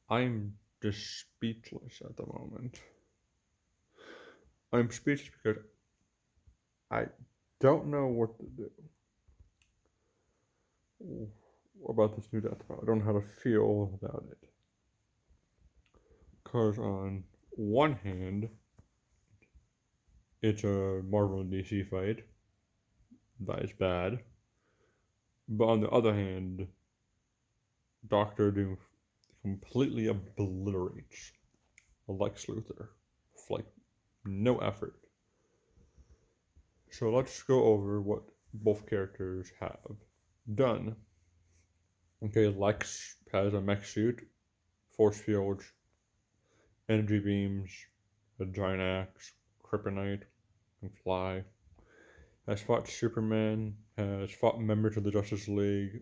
I'm just speechless at the moment. I'm speechless because I don't know what to do about this new death file. I don't know how to feel about it. Because on one hand, it's a Marvel and DC fight. That is bad. But on the other hand, Doctor Doom completely obliterates Lex Luthor. Like, no effort. So let's go over what both characters have done. Okay, Lex has a mech suit, force fields, energy beams, a giant axe, kryptonite, can fly. Has fought Superman, has fought members of the Justice League,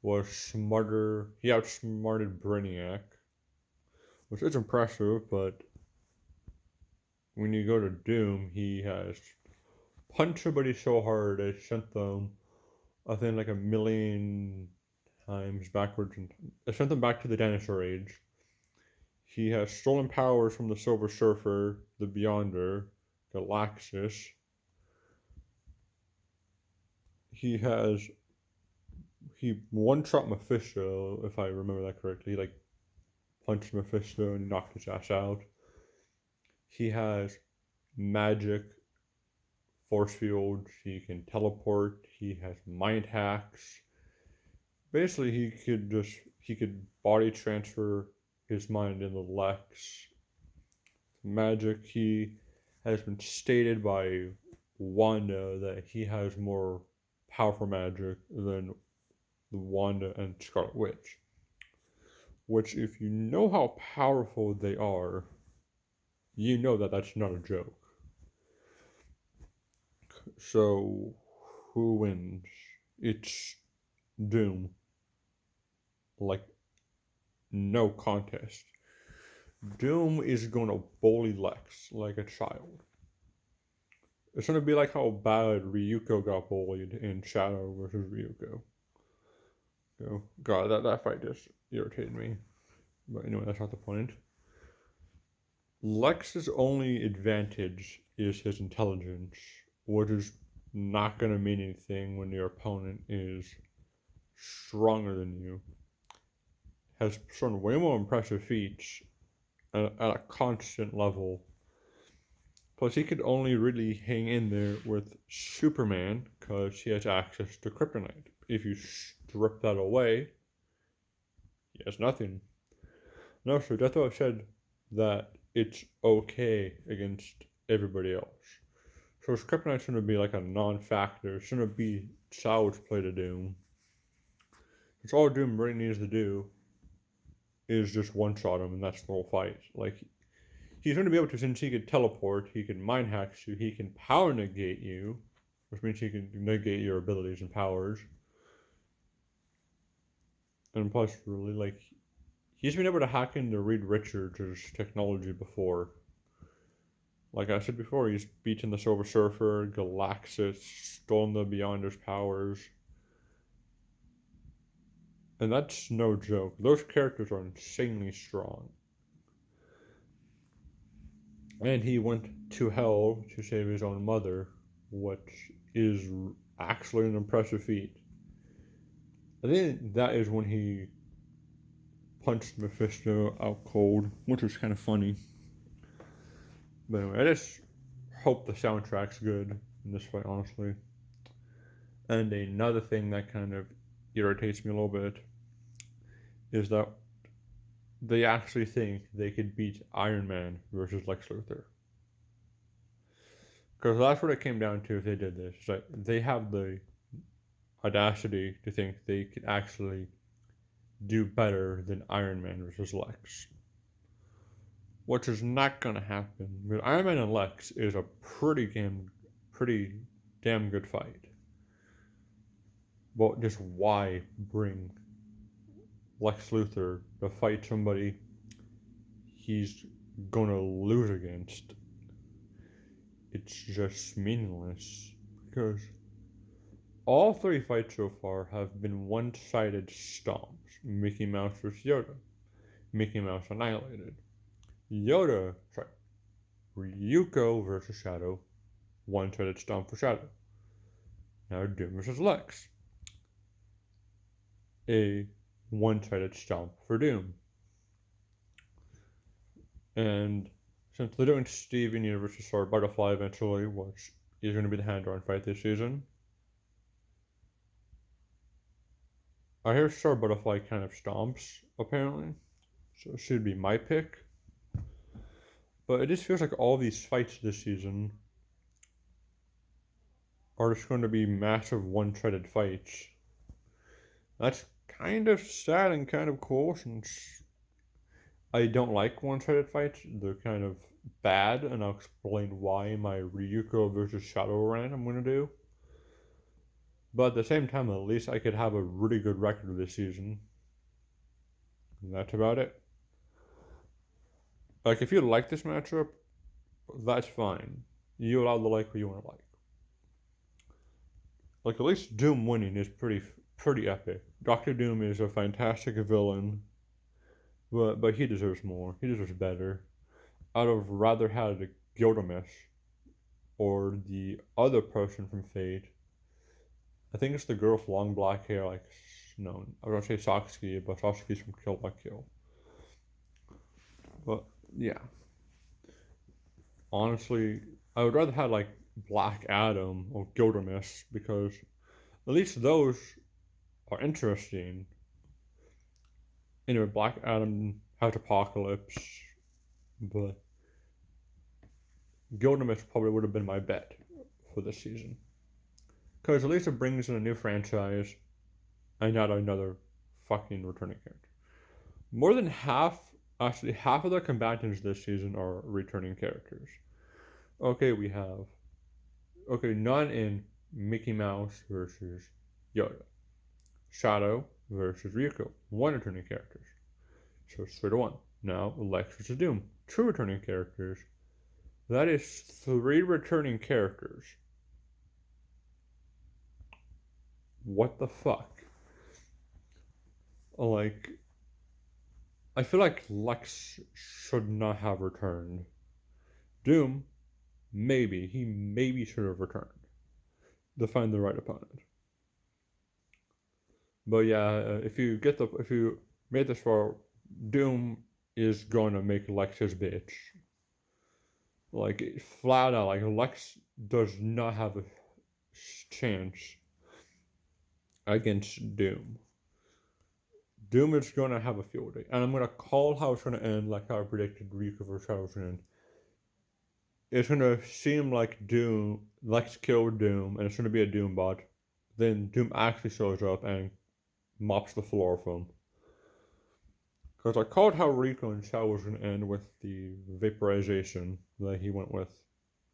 was smarter. He outsmarted Brainiac, which is impressive, but when you go to Doom, he has punched somebody so hard they sent them, I think, like a million times backwards, and it sent them back to the dinosaur age. He has stolen powers from the Silver Surfer, the Beyonder, Galaxus. He has he one shot Mephisto, if I remember that correctly. He like punched Mephisto and knocked his ass out. He has magic, force fields. He can teleport. He has mind hacks. Basically, he could body transfer his mind into Lex. Magic. He has been stated by Wanda that he has more powerful magic than Wanda and Scarlet Witch. Which, if you know how powerful they are, you know that that's not a joke. So, who wins? It's Doom. Like, no contest. Doom is gonna bully Lex like a child. It's gonna be like how bad Ryuko got bullied in Shadow versus Ryuko. So, God, that fight just irritated me. But anyway, that's not the point. Lex's only advantage is his intelligence, which is not going to mean anything when your opponent is stronger than you, has shown way more impressive feats at a constant level. Plus, he could only really hang in there with Superman because he has access to kryptonite. If you strip that away, he has nothing. No, so that's why I said that it's okay against everybody else. So kryptonite shouldn't be like a non-factor. It shouldn't be child's play to Doom. It's all Doom really needs to do is just one-shot him, and that's the whole fight. Like, he's going to be able to, since he can teleport, he can mind hack you, he can power negate you, which means he can negate your abilities and powers. And plus, really, like, he's been able to hack into Reed Richards' technology before. Like I said before, he's beaten the Silver Surfer, Galaxus, stolen the Beyonder's powers. And that's no joke. Those characters are insanely strong. And he went to hell to save his own mother, which is actually an impressive feat. I think that is when he punched Mephisto out cold, which was kind of funny. But anyway, I just hope the soundtrack's good in this fight, honestly. And another thing that kind of irritates me a little bit is that they actually think they could beat Iron Man versus Lex Luthor. Because that's what it came down to if they did this. It's like they have the audacity to think they could actually do better than Iron Man versus Lex. Which is not going to happen. Because Iron Man and Lex is a pretty damn good fight. But just why bring Lex Luthor to fight somebody he's gonna lose against? It's just meaningless. Because all three fights so far have been one-sided stomps. Mickey Mouse versus Yoda. Mickey Mouse annihilated. Ryuko versus Shadow, one-sided stomp for Shadow. Now Doom versus Lex, a one-sided stomp for Doom. And since they're doing Steven Universe versus Sword Butterfly eventually, which is going to be the hand-drawn fight this season, I hear Sword Butterfly kind of stomps, apparently, so it should be my pick. But it just feels like all these fights this season are just going to be massive one-sided fights. That's kind of sad and kind of cool, since I don't like one-sided fights. They're kind of bad, and I'll explain why in my Ryuko versus Shadow rant I'm going to do. But at the same time, at least I could have a really good record this season. And that's about it. Like, if you like this matchup, that's fine. You're allowed to like what you want to like. Like, at least Doom winning is pretty epic. Dr. Doom is a fantastic villain, but he deserves more. He deserves better. I'd have rather had Gilgamesh or the other person from Fate. I think it's the girl with long black hair, like, no, I was gonna say Satsuki, but Satsuki's from Kill by Kill. But, yeah. Honestly, I would rather have, like, Black Adam or Gilgamesh, because at least those are interesting. Anyway, Black Adam has Apocalypse, but Gilgamesh probably would have been my bet for this season. Because at least it brings in a new franchise and not another fucking returning character. More than half of the combatants this season are returning characters. Okay, none in Mickey Mouse versus Yoda. Shadow versus Ryuko, one returning characters. So it's 3-1. Now Lex versus Doom, two returning characters. That is 3 returning characters. What the fuck? Like, I feel like Lex should not have returned. Doom, maybe. He maybe should have returned to find the right opponent. But yeah, if you made this far, Doom is going to make Lex his bitch. Like, flat out, like, Lex does not have a chance against Doom. Doom is going to have a field day. And I'm going to call how it's going to end, like how I predicted Ryuko versus Shadow was going to end. It's going to seem like Lex killed Doom, and it's going to be a Doom bot. Then Doom actually shows up and mops the floor with him. Because I called how Rico and Shadow was going to end with the vaporization that he went with.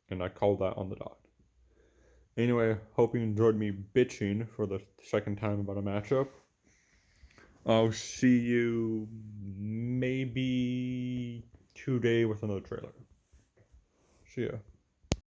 And I called that on the dot. Anyway, hope you enjoyed me bitching for the second time about a matchup. I'll see you maybe today with another trailer. See ya.